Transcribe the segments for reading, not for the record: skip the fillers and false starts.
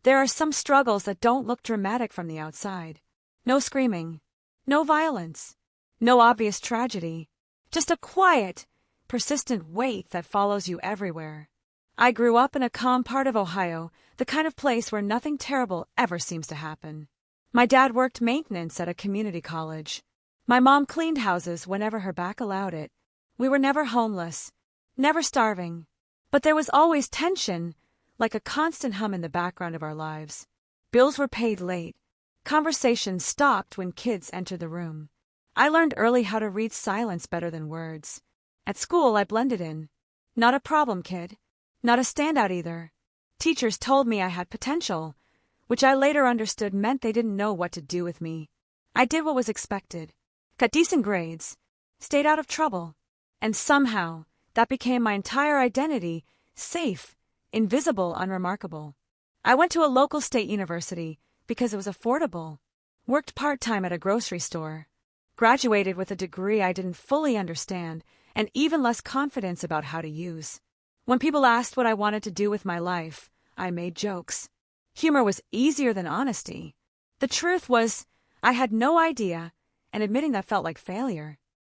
There are some struggles that don't look dramatic from the outside. No screaming. No violence. No obvious tragedy. Just a quiet, persistent weight that follows you everywhere. I grew up in a calm part of Ohio, the kind of place where nothing terrible ever seems to happen. My dad worked maintenance at a community college. My mom cleaned houses whenever her back allowed it. We were never homeless, never starving. But there was always tension, like a constant hum in the background of our lives. Bills were paid late. Conversations stopped when kids entered the room. I learned early how to read silence better than words. At school, I blended in. Not a problem kid. Not a standout either. Teachers told me I had potential, which I later understood meant they didn't know what to do with me. I did what was expected. Got decent grades. Stayed out of trouble. And somehow, that became my entire identity, safe, invisible, unremarkable. I went to a local state university because it was affordable. Worked part-time at a grocery store. Graduated with a degree I didn't fully understand and even less confidence about how to use. When people asked what I wanted to do with my life, I made jokes. Humor was easier than honesty. The truth was, I had no idea, and admitting that felt like failure.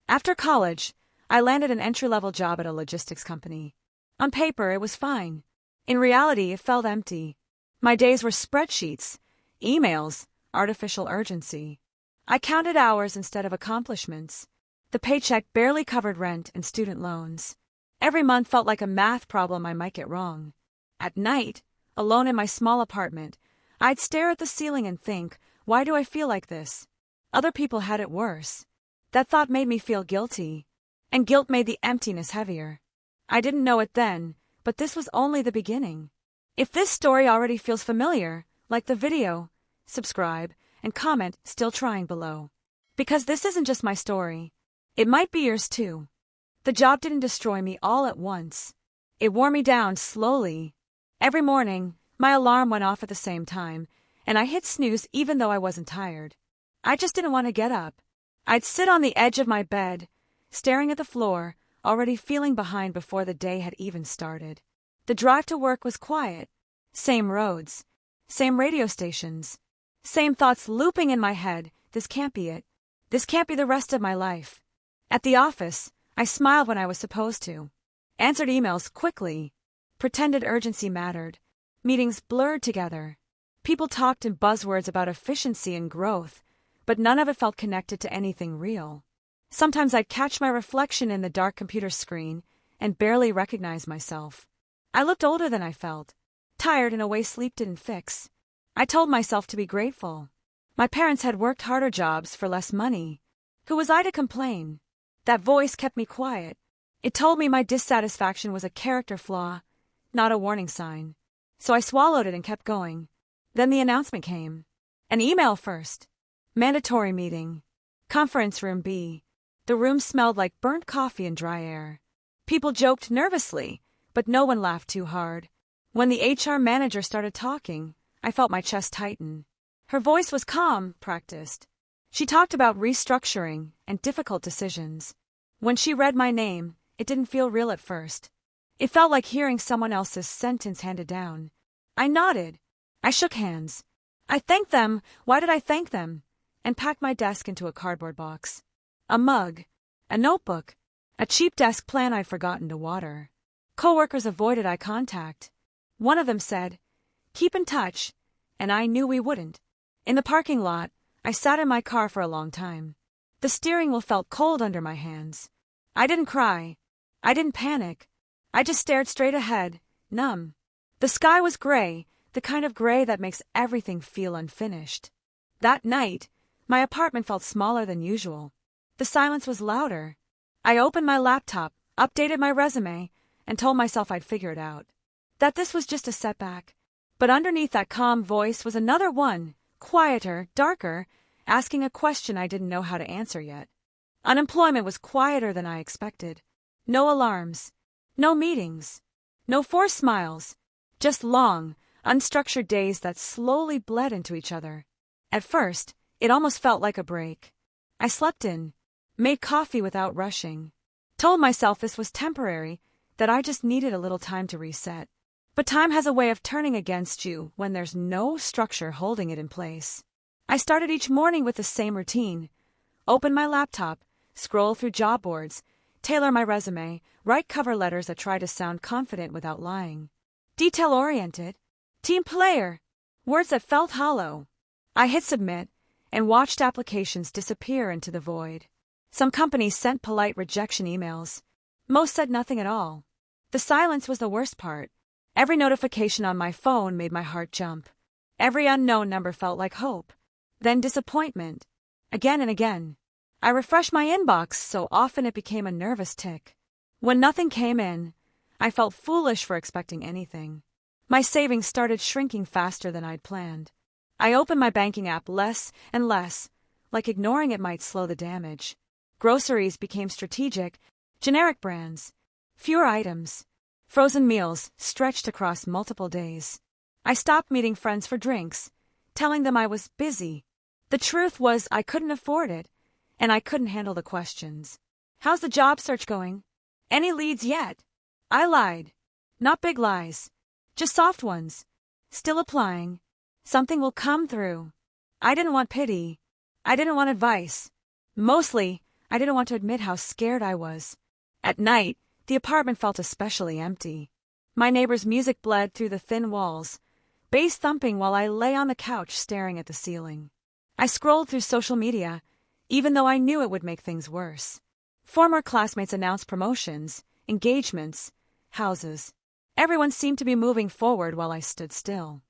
After college, I landed an entry-level job at a logistics company. On paper, it was fine. In reality, it felt empty. My days were spreadsheets, emails, artificial urgency. I counted hours instead of accomplishments. The paycheck barely covered rent and student loans. Every month felt like a math problem I might get wrong. At night, alone in my small apartment, I'd stare at the ceiling and think, why do I feel like this? Other people had it worse. That thought made me feel guilty, and guilt made the emptiness heavier. I didn't know it then, but this was only the beginning. If this story already feels familiar, like the video, subscribe, and comment still trying below. Because this isn't just my story. It might be yours too. The job didn't destroy me all at once. It wore me down slowly. Every morning, my alarm went off at the same time, and I hit snooze even though I wasn't tired. I just didn't want to get up. I'd sit on the edge of my bed, staring at the floor, already feeling behind before the day had even started. The drive to work was quiet. Same roads. Same radio stations. Same thoughts looping in my head. This can't be it. This can't be the rest of my life. At the office, I smiled when I was supposed to. Answered emails quickly. Pretended urgency mattered. Meetings blurred together. People talked in buzzwords about efficiency and growth, but none of it felt connected to anything real. Sometimes I'd catch my reflection in the dark computer screen and barely recognize myself. I looked older than I felt. Tired in a way sleep didn't fix. I told myself to be grateful. My parents had worked harder jobs for less money. Who was I to complain? That voice kept me quiet. It told me my dissatisfaction was a character flaw, not a warning sign. So I swallowed it and kept going. Then the announcement came. An email first. Mandatory meeting. Conference room B. The room smelled like burnt coffee and dry air. People joked nervously, but no one laughed too hard. When the HR manager started talking, I felt my chest tighten. Her voice was calm, practiced. She talked about restructuring and difficult decisions. When she read my name, it didn't feel real at first. It felt like hearing someone else's sentence handed down. I nodded. I shook hands. I thanked them. Why did I thank them? And packed my desk into a cardboard box. A mug. A notebook. A cheap desk plan I'd forgotten to water. Coworkers avoided eye contact. One of them said, "Keep in touch," and I knew we wouldn't. In the parking lot, I sat in my car for a long time. The steering wheel felt cold under my hands. I didn't cry. I didn't panic. I just stared straight ahead, numb. The sky was gray, the kind of gray that makes everything feel unfinished. That night, my apartment felt smaller than usual. The silence was louder. I opened my laptop, updated my resume, and told myself I'd figure it out. That this was just a setback. But underneath that calm voice was another one, quieter, darker, asking a question I didn't know how to answer yet. Unemployment was quieter than I expected. No alarms. No meetings. No forced smiles. Just long, unstructured days that slowly bled into each other. At first, it almost felt like a break. I slept in, made coffee without rushing, told myself this was temporary, that I just needed a little time to reset. But time has a way of turning against you when there's no structure holding it in place. I started each morning with the same routine. Open my laptop, scroll through job boards, tailor my resume, write cover letters that try to sound confident without lying. Detail-oriented, team player, words that felt hollow. I hit submit and watched applications disappear into the void. Some companies sent polite rejection emails. Most said nothing at all. The silence was the worst part. Every notification on my phone made my heart jump. Every unknown number felt like hope. Then disappointment. Again and again. I refreshed my inbox so often it became a nervous tick. When nothing came in, I felt foolish for expecting anything. My savings started shrinking faster than I'd planned. I opened my banking app less and less, like ignoring it might slow the damage. Groceries became strategic, generic brands, fewer items. Frozen meals stretched across multiple days. I stopped meeting friends for drinks, telling them I was busy. The truth was I couldn't afford it, and I couldn't handle the questions. How's the job search going? Any leads yet? I lied. Not big lies. Just soft ones. Still applying. Something will come through. I didn't want pity. I didn't want advice. Mostly, I didn't want to admit how scared I was. At night, the apartment felt especially empty. My neighbor's music bled through the thin walls, bass thumping while I lay on the couch staring at the ceiling. I scrolled through social media, even though I knew it would make things worse. Former classmates announced promotions, engagements, houses. Everyone seemed to be moving forward while I stood still.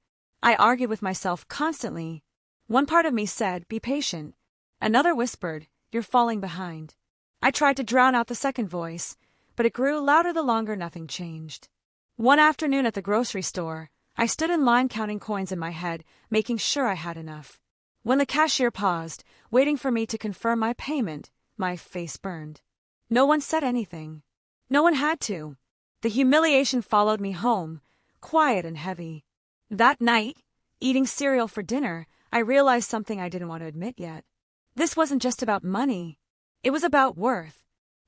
I argued with myself constantly. One part of me said, "Be patient." Another whispered, "You're falling behind." I tried to drown out the second voice, but it grew louder the longer nothing changed. One afternoon at the grocery store, I stood in line counting coins in my head, making sure I had enough. When the cashier paused, waiting for me to confirm my payment, my face burned. No one said anything. No one had to. The humiliation followed me home, quiet and heavy. That night, eating cereal for dinner, I realized something I didn't want to admit yet. This wasn't just about money. It was about worth.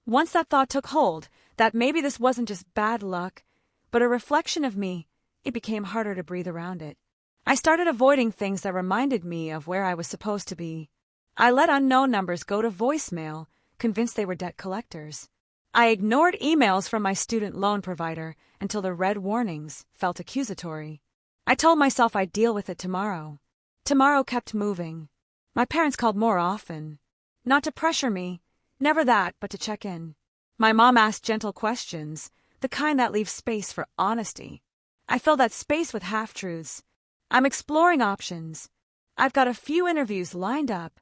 Once that thought took hold, that maybe this wasn't just bad luck, but a reflection of me, it became harder to breathe around it. I started avoiding things that reminded me of where I was supposed to be. I let unknown numbers go to voicemail, convinced they were debt collectors. I ignored emails from my student loan provider until the red warnings felt accusatory. I told myself I'd deal with it tomorrow. Tomorrow kept moving. My parents called more often. Not to pressure me, never that, but to check in. My mom asked gentle questions, the kind that leaves space for honesty. I filled that space with half-truths. I'm exploring options. I've got a few interviews lined up.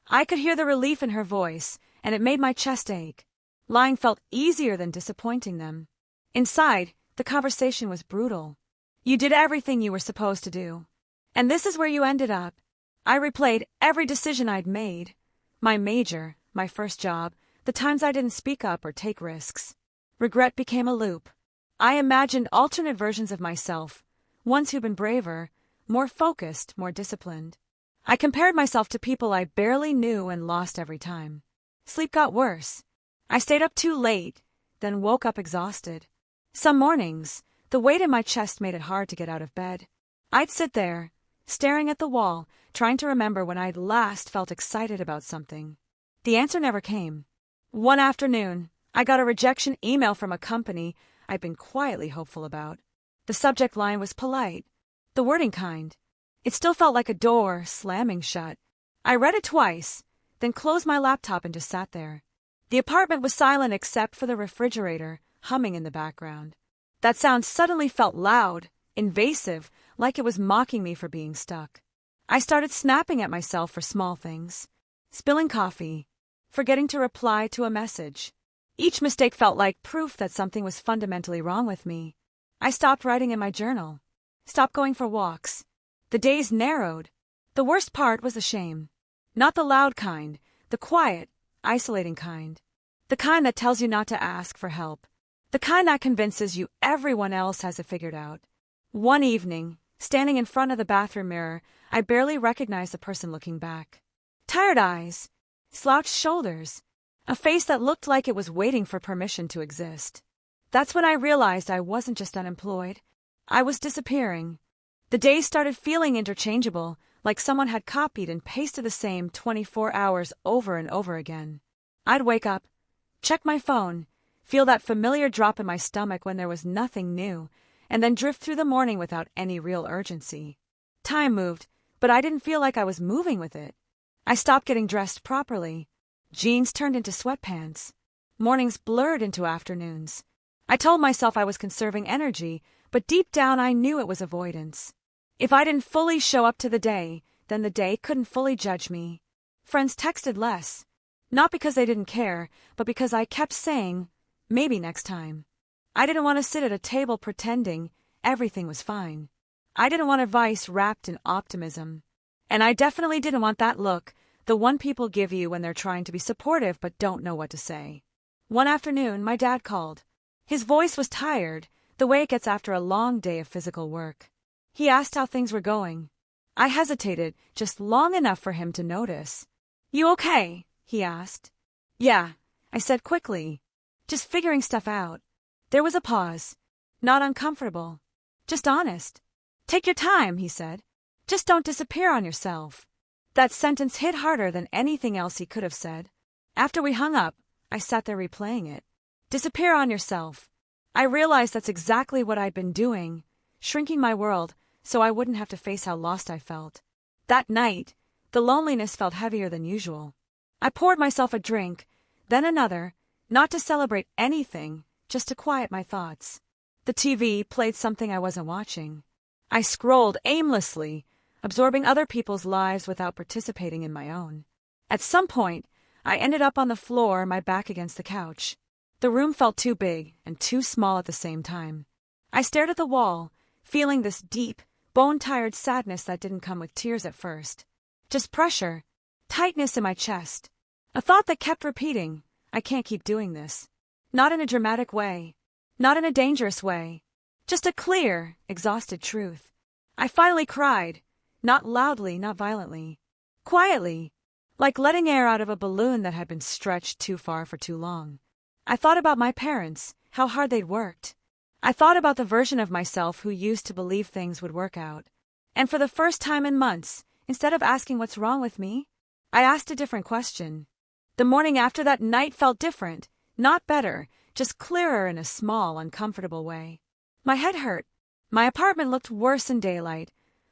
I could hear the relief in her voice, and it made my chest ache. Lying felt easier than disappointing them. Inside, the conversation was brutal. You did everything you were supposed to do. And this is where you ended up. I replayed every decision I'd made. My major, my first job, the times I didn't speak up or take risks. Regret became a loop. I imagined alternate versions of myself, ones who'd been braver, more focused, more disciplined. I compared myself to people I barely knew and lost every time. Sleep got worse. I stayed up too late, then woke up exhausted. Some mornings, the weight in my chest made it hard to get out of bed. I'd sit there, staring at the wall, trying to remember when I'd last felt excited about something. The answer never came. One afternoon, I got a rejection email from a company I'd been quietly hopeful about. The subject line was polite, the wording kind. It still felt like a door slamming shut. I read it twice, then closed my laptop and just sat there. The apartment was silent except for the refrigerator humming in the background. That sound suddenly felt loud, invasive, like it was mocking me for being stuck. I started snapping at myself for small things. Spilling coffee, forgetting to reply to a message. Each mistake felt like proof that something was fundamentally wrong with me. I stopped writing in my journal. Stopped going for walks. The days narrowed. The worst part was the shame. Not the loud kind, the quiet, isolating kind. The kind that tells you not to ask for help. The kind that convinces you everyone else has it figured out. One evening, standing in front of the bathroom mirror, I barely recognized the person looking back. Tired eyes, slouched shoulders, a face that looked like it was waiting for permission to exist. That's when I realized I wasn't just unemployed. I was disappearing. The days started feeling interchangeable, like someone had copied and pasted the same 24 hours over and over again. I'd wake up, check my phone, feel that familiar drop in my stomach when there was nothing new, and then drift through the morning without any real urgency. Time moved, but I didn't feel like I was moving with it. I stopped getting dressed properly. Jeans turned into sweatpants. Mornings blurred into afternoons. I told myself I was conserving energy, but deep down I knew it was avoidance. If I didn't fully show up to the day, then the day couldn't fully judge me. Friends texted less. Not because they didn't care, but because I kept saying, maybe next time. I didn't want to sit at a table pretending everything was fine. I didn't want advice wrapped in optimism. And I definitely didn't want that look, the one people give you when they're trying to be supportive but don't know what to say. One afternoon, my dad called. His voice was tired, the way it gets after a long day of physical work. He asked how things were going. I hesitated, just long enough for him to notice. "You okay?" he asked. "Yeah," I said quickly. "Just figuring stuff out." There was a pause. Not uncomfortable. Just honest. "Take your time," he said. "Just don't disappear on yourself." That sentence hit harder than anything else he could have said. After we hung up, I sat there replaying it. Disappear on yourself. I realized that's exactly what I'd been doing, shrinking my world so I wouldn't have to face how lost I felt. That night, the loneliness felt heavier than usual. I poured myself a drink, then another, not to celebrate anything, just to quiet my thoughts. The TV played something I wasn't watching. I scrolled aimlessly, absorbing other people's lives without participating in my own. At some point, I ended up on the floor, my back against the couch. The room felt too big and too small at the same time. I stared at the wall, feeling this deep, bone-tired sadness that didn't come with tears at first. Just pressure, tightness in my chest. A thought that kept repeating, I can't keep doing this. Not in a dramatic way. Not in a dangerous way. Just a clear, exhausted truth. I finally cried. Not loudly, not violently. Quietly, like letting air out of a balloon that had been stretched too far for too long. I thought about my parents, how hard they'd worked. I thought about the version of myself who used to believe things would work out. And for the first time in months, instead of asking what's wrong with me, I asked a different question. The morning after that night felt different, not better, just clearer in a small, uncomfortable way. My head hurt. My apartment looked worse in daylight,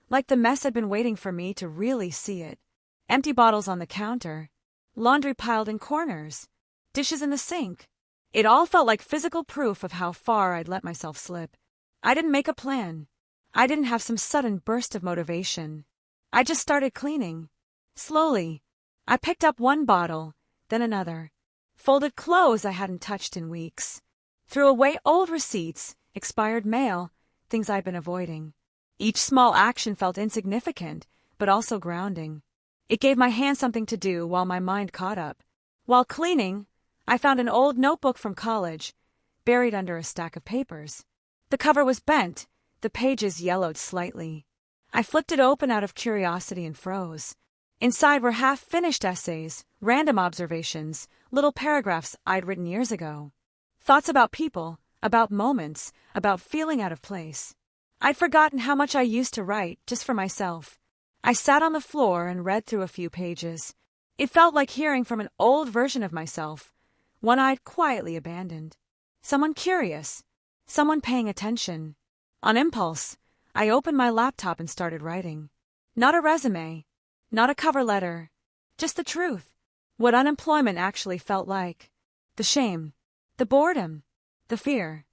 like the mess had been waiting for me to really see it. Empty bottles on the counter, laundry piled in corners, dishes in the sink. It all felt like physical proof of how far I'd let myself slip. I didn't make a plan. I didn't have some sudden burst of motivation. I just started cleaning. Slowly. I picked up one bottle, then another. Folded clothes I hadn't touched in weeks. Threw away old receipts, expired mail, things I'd been avoiding. Each small action felt insignificant, but also grounding. It gave my hands something to do while my mind caught up. While cleaning, I found an old notebook from college, buried under a stack of papers. The cover was bent, the pages yellowed slightly. I flipped it open out of curiosity and froze. Inside were half-finished essays, random observations, little paragraphs I'd written years ago. Thoughts about people, about moments, about feeling out of place. I'd forgotten how much I used to write, just for myself. I sat on the floor and read through a few pages. It felt like hearing from an old version of myself, one I'd quietly abandoned. Someone curious, someone paying attention. On impulse, I opened my laptop and started writing. Not a resume, not a cover letter, just the truth. What unemployment actually felt like. The shame, the boredom, the fear.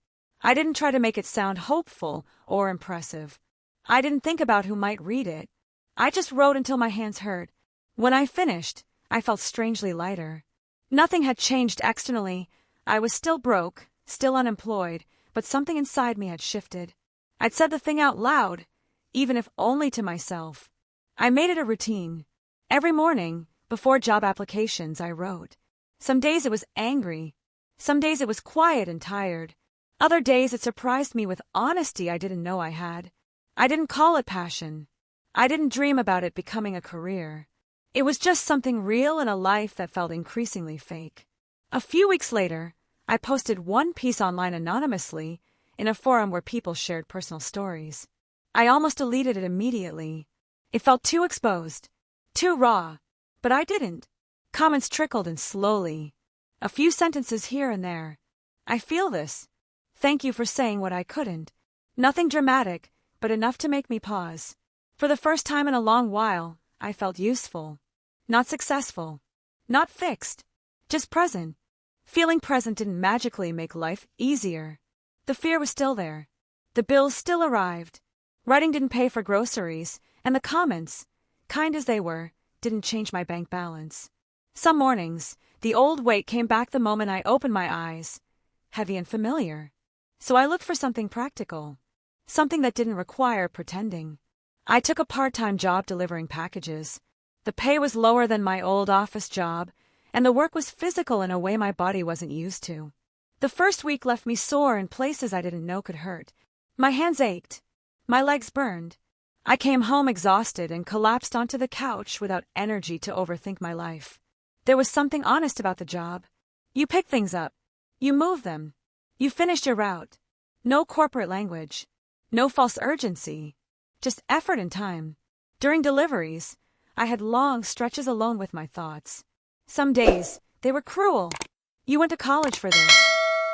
I didn't try to make it sound hopeful or impressive. I didn't think about who might read it. I just wrote until my hands hurt. When I finished, I felt strangely lighter. Nothing had changed externally. I was still broke, still unemployed, but something inside me had shifted. I'd said the thing out loud, even if only to myself. I made it a routine. Every morning, before job applications, I wrote. Some days it was angry. Some days it was quiet and tired. Other days it surprised me with honesty I didn't know I had. I didn't call it passion. I didn't dream about it becoming a career. It was just something real in a life that felt increasingly fake. A few weeks later, I posted one piece online anonymously, in a forum where people shared personal stories. I almost deleted it immediately. It felt too exposed, too raw, but I didn't. Comments trickled in slowly. A few sentences here and there. I feel this. Thank you for saying what I couldn't. Nothing dramatic, but enough to make me pause. For the first time in a long while, I felt useful. Not successful. Not fixed. Just present. Feeling present didn't magically make life easier. The fear was still there. The bills still arrived. Writing didn't pay for groceries, and the comments, kind as they were, didn't change my bank balance. Some mornings, the old weight came back the moment I opened my eyes, heavy and familiar. So I looked for something practical, something that didn't require pretending. I took a part-time job delivering packages. The pay was lower than my old office job, and the work was physical in a way my body wasn't used to. The first week left me sore in places I didn't know could hurt. My hands ached. My legs burned. I came home exhausted and collapsed onto the couch without energy to overthink my life. There was something honest about the job. You pick things up. You move them. You finished your route. No corporate language. No false urgency. Just effort and time. During deliveries, I had long stretches alone with my thoughts. Some days, they were cruel. You went to college for this.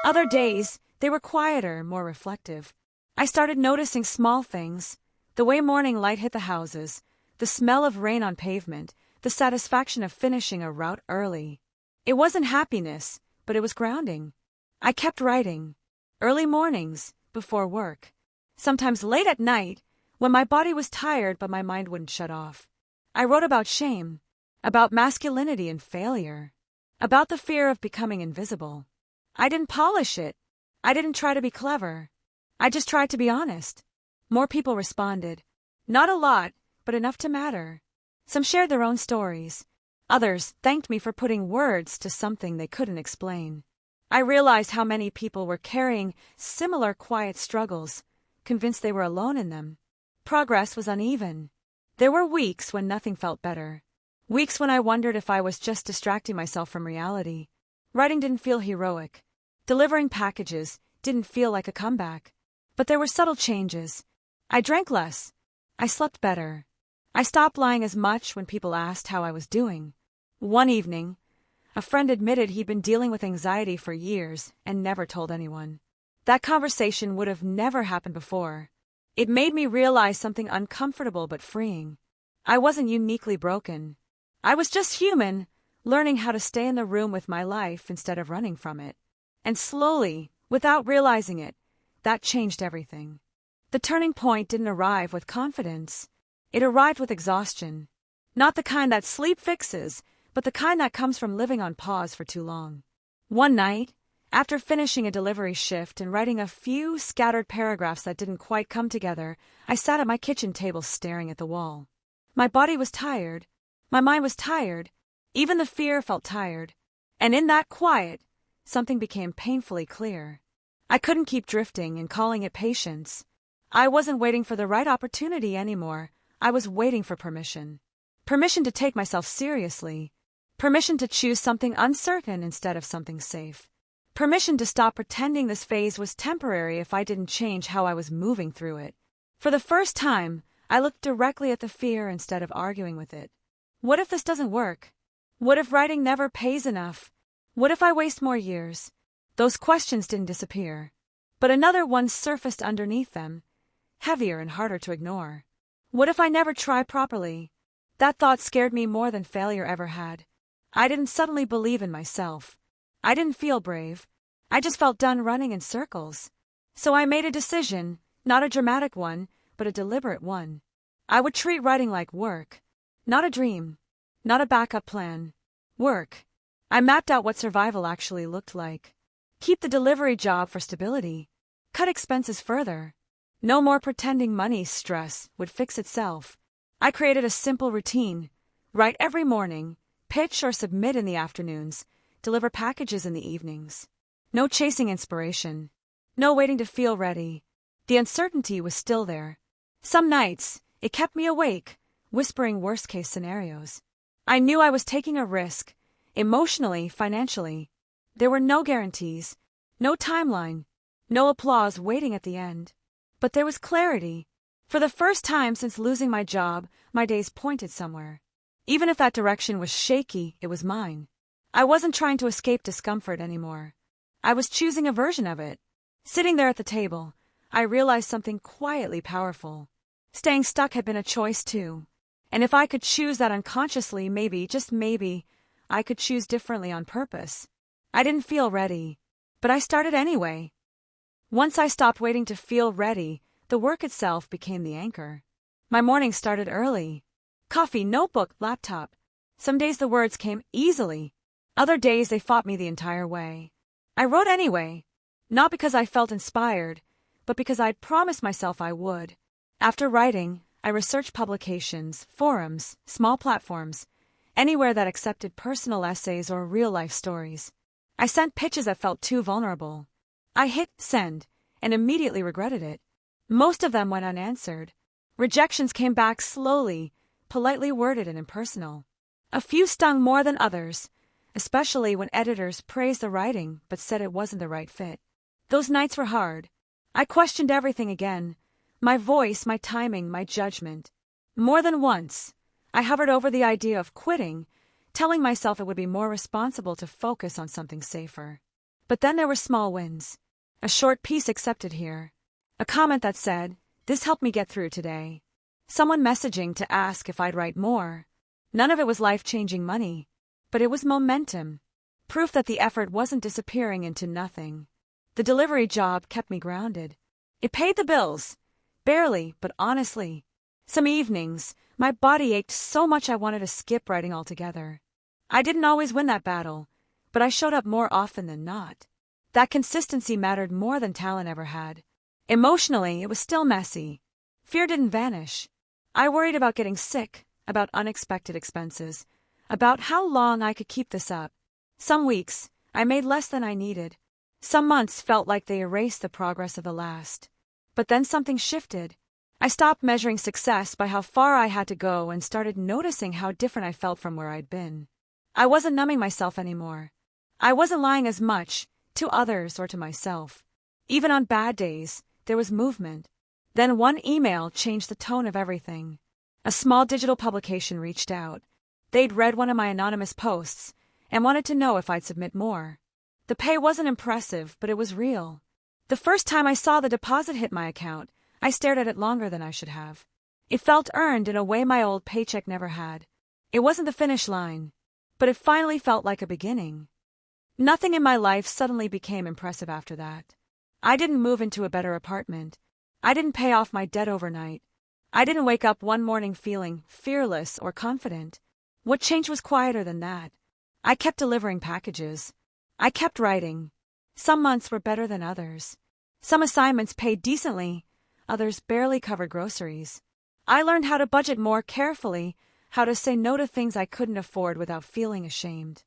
Other days, they were quieter, more reflective. I started noticing small things. The way morning light hit the houses, the smell of rain on pavement, the satisfaction of finishing a route early. It wasn't happiness, but it was grounding. I kept writing. Early mornings, before work. Sometimes late at night, when my body was tired but my mind wouldn't shut off. I wrote about shame, about masculinity and failure, about the fear of becoming invisible. I didn't polish it. I didn't try to be clever. I just tried to be honest. More people responded. Not a lot, but enough to matter. Some shared their own stories. Others thanked me for putting words to something they couldn't explain. I realized how many people were carrying similar quiet struggles, convinced they were alone in them. Progress was uneven. There were weeks when nothing felt better. Weeks when I wondered if I was just distracting myself from reality. Writing didn't feel heroic. Delivering packages didn't feel like a comeback. But there were subtle changes. I drank less. I slept better. I stopped lying as much when people asked how I was doing. One evening, a friend admitted he'd been dealing with anxiety for years and never told anyone. That conversation would have never happened before. It made me realize something uncomfortable but freeing. I wasn't uniquely broken. I was just human, learning how to stay in the room with my life instead of running from it. And slowly, without realizing it, that changed everything. The turning point didn't arrive with confidence. It arrived with exhaustion. Not the kind that sleep fixes, but the kind that comes from living on pause for too long. One night, after finishing a delivery shift and writing a few scattered paragraphs that didn't quite come together, I sat at my kitchen table staring at the wall. My body was tired. My mind was tired. Even the fear felt tired. And in that quiet, something became painfully clear. I couldn't keep drifting and calling it patience. I wasn't waiting for the right opportunity anymore. I was waiting for permission. Permission to take myself seriously. Permission to choose something uncertain instead of something safe. Permission to stop pretending this phase was temporary if I didn't change how I was moving through it. For the first time, I looked directly at the fear instead of arguing with it. What if this doesn't work? What if writing never pays enough? What if I waste more years? Those questions didn't disappear, but another one surfaced underneath them, heavier and harder to ignore. What if I never try properly? That thought scared me more than failure ever had. I didn't suddenly believe in myself. I didn't feel brave. I just felt done running in circles. So I made a decision, not a dramatic one, but a deliberate one. I would treat writing like work, not a dream, not a backup plan. Work. I mapped out what survival actually looked like. Keep the delivery job for stability. Cut expenses further. No more pretending money stress would fix itself. I created a simple routine. Write every morning, pitch or submit in the afternoons, deliver packages in the evenings. No chasing inspiration. No waiting to feel ready. The uncertainty was still there. Some nights, it kept me awake, whispering worst-case scenarios. I knew I was taking a risk, emotionally, financially. There were no guarantees, no timeline, No applause waiting at the end. But there was clarity. For the first time since losing my job, my days pointed somewhere. Even if that direction was shaky, it was mine. I wasn't trying to escape discomfort anymore. I was choosing a version of it. Sitting there at the table, I realized something quietly powerful. Staying stuck had been a choice too. And if I could choose that unconsciously, maybe, just maybe, I could choose differently on purpose. I didn't feel ready, but I started anyway. Once I stopped waiting to feel ready, the work itself became the anchor. My morning started early. Coffee, notebook, laptop. Some days the words came easily. Other days they fought me the entire way. I wrote anyway, not because I felt inspired, but because I'd promised myself I would. After writing, I researched publications, forums, small platforms, anywhere that accepted personal essays or real-life stories. I sent pitches that felt too vulnerable. I hit send and immediately regretted it. Most of them went unanswered. Rejections came back slowly, politely worded and impersonal. A few stung more than others, especially when editors praised the writing but said it wasn't the right fit. Those nights were hard. I questioned everything again. My voice, my timing, my judgment. More than once, I hovered over the idea of quitting, telling myself it would be more responsible to focus on something safer. But then there were small wins. A short piece accepted here. A comment that said, "This helped me get through today." Someone messaging to ask if I'd write more. None of it was life-changing money, but it was momentum. Proof that the effort wasn't disappearing into nothing. The delivery job kept me grounded. It paid the bills. Barely, but honestly. Some evenings, my body ached so much I wanted to skip writing altogether. I didn't always win that battle, but I showed up more often than not. That consistency mattered more than talent ever had. Emotionally, it was still messy. Fear didn't vanish. I worried about getting sick, about unexpected expenses, about how long I could keep this up. Some weeks, I made less than I needed. Some months felt like they erased the progress of the last. But then something shifted. I stopped measuring success by how far I had to go and started noticing how different I felt from where I'd been. I wasn't numbing myself anymore. I wasn't lying as much, to others or to myself. Even on bad days, there was movement. Then one email changed the tone of everything. A small digital publication reached out. They'd read one of my anonymous posts and wanted to know if I'd submit more. The pay wasn't impressive, but it was real. The first time I saw the deposit hit my account, I stared at it longer than I should have. It felt earned in a way my old paycheck never had. It wasn't the finish line, but it finally felt like a beginning. Nothing in my life suddenly became impressive after that. I didn't move into a better apartment. I didn't pay off my debt overnight. I didn't wake up one morning feeling fearless or confident. What changed was quieter than that. I kept delivering packages. I kept writing. Some months were better than others. Some assignments paid decently, others barely covered groceries. I learned how to budget more carefully, how to say no to things I couldn't afford without feeling ashamed.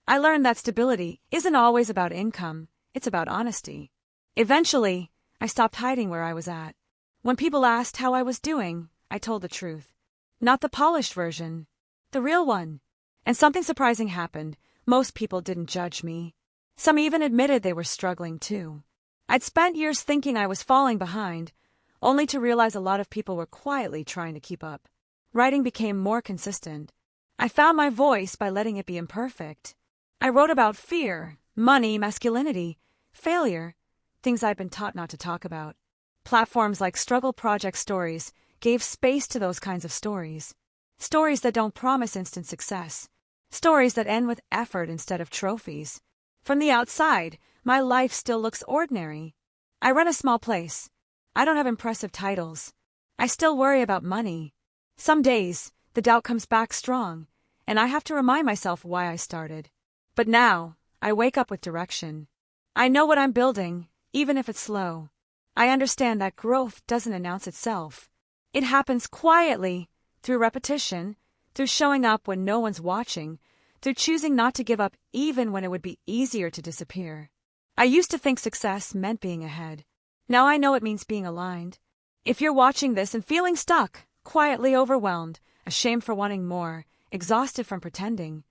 I learned that stability isn't always about income, it's about honesty. Eventually, I stopped hiding where I was at. When people asked how I was doing, I told the truth. Not the polished version, the real one. And something surprising happened. Most people didn't judge me. Some even admitted they were struggling too. I'd spent years thinking I was falling behind, only to realize a lot of people were quietly trying to keep up. Writing became more consistent. I found my voice by letting it be imperfect. I wrote about fear, money, masculinity, failure, things I'd been taught not to talk about. Platforms like Struggle Project Stories gave space to those kinds of stories. Stories that don't promise instant success. Stories that end with effort instead of trophies. From the outside, my life still looks ordinary. I run a small place. I don't have impressive titles. I still worry about money. Some days, the doubt comes back strong, and I have to remind myself why I started. But now, I wake up with direction. I know what I'm building, even if it's slow. I understand that growth doesn't announce itself. It happens quietly, through repetition, through showing up when no one's watching, through choosing not to give up even when it would be easier to disappear. I used to think success meant being ahead. Now I know it means being aligned. If you're watching this and feeling stuck, quietly overwhelmed, ashamed for wanting more, exhausted from pretending,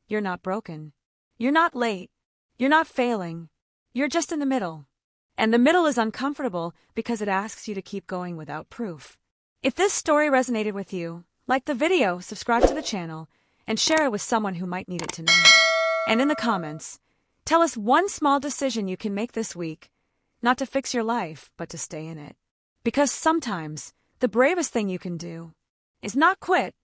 you're not broken. You're not late. You're not failing. You're just in the middle. And the middle is uncomfortable because it asks you to keep going without proof. If this story resonated with you, like the video, subscribe to the channel, and share it with someone who might need it tonight. And in the comments, tell us one small decision you can make this week, not to fix your life, but to stay in it. Because sometimes, the bravest thing you can do is not quit,